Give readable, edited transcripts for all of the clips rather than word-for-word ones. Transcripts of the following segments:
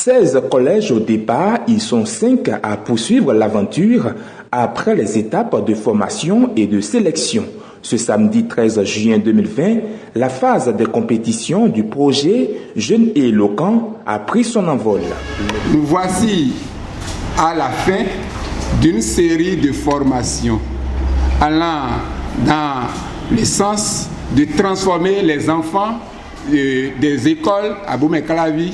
16 collèges au départ, ils sont 5 à poursuivre l'aventure après les étapes de formation et de sélection. Ce samedi 13 juin 2020, la phase de compétition du projet Jeunes et éloquents a pris son envol. Nous voici à la fin d'une série de formations allant dans le sens de transformer les enfants des écoles à Abomey-Calavi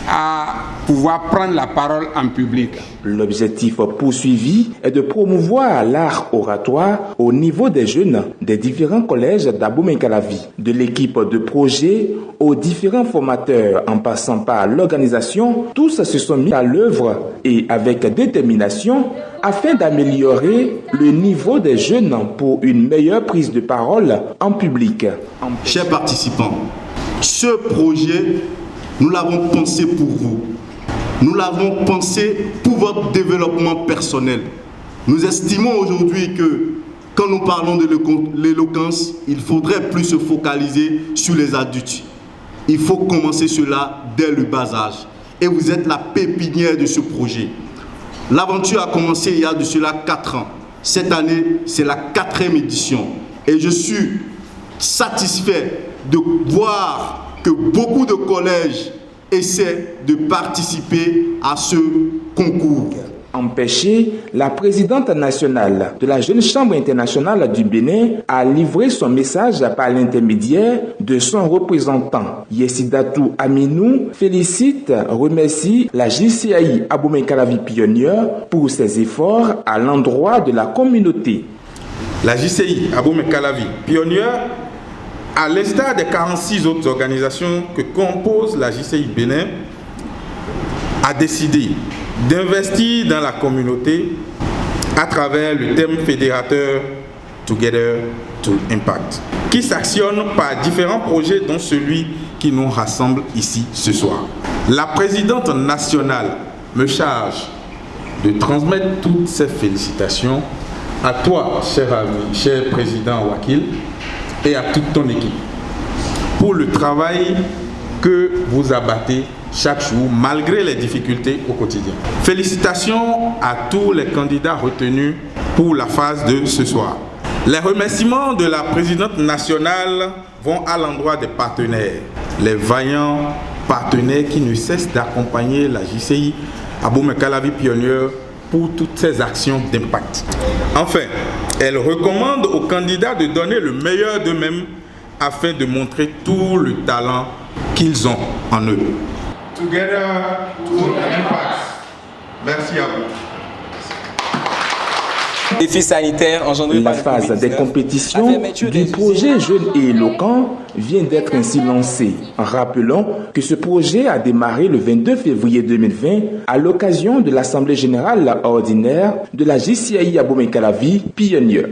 à pouvoir prendre la parole en public. L'objectif poursuivi est de promouvoir l'art oratoire au niveau des jeunes des différents collèges d'Abomey-Calavi. De l'équipe de projet aux différents formateurs en passant par l'organisation, tous se sont mis à l'œuvre et avec détermination afin d'améliorer le niveau des jeunes pour une meilleure prise de parole en public. Chers participants, ce projet, nous l'avons pensé pour vous. Nous l'avons pensé pour votre développement personnel. Nous estimons aujourd'hui que quand nous parlons de l'éloquence, il faudrait plus se focaliser sur les adultes. Il faut commencer cela dès le bas âge. Et vous êtes la pépinière de ce projet. L'aventure a commencé il y a de cela 4 ans. Cette année, c'est la 4e édition. Et je suis satisfait de voir que beaucoup de collèges essaient de participer à ce concours. Empêchée, la présidente nationale de la Jeune Chambre internationale du Bénin a livré son message par l'intermédiaire de son représentant. Yessidatou Aminou félicite, remercie la JCAI Abomey-Calavi Pionnier pour ses efforts à l'endroit de la communauté. La JCI Abomey-Calavi Pionnier, à l'instar des 46 autres organisations que compose la JCI Bénin, a décidé d'investir dans la communauté à travers le thème fédérateur Together to Impact, qui s'actionne par différents projets dont celui qui nous rassemble ici ce soir. La présidente nationale me charge de transmettre toutes ces félicitations à toi, cher ami, cher président Wakil, et à toute ton équipe pour le travail que vous abattez chaque jour malgré les difficultés au quotidien. Félicitations à tous les candidats retenus pour la phase de ce soir. Les remerciements de la présidente nationale vont à l'endroit des partenaires, les vaillants partenaires qui ne cessent d'accompagner la JCI Abomey-Calavi Pionnier pour toutes ces actions d'impact. Enfin, elle recommande aux candidats de donner le meilleur d'eux-mêmes afin de montrer tout le talent qu'ils ont en eux. Together to Impact. Merci à vous. Défi sanitaire engendré par la phase des compétitions du projet Jeunes et éloquents vient d'être ainsi lancée. Rappelons que ce projet a démarré le 22 février 2020 à l'occasion de l'Assemblée générale ordinaire de la JCAI Abomey-Calavi Pionnier.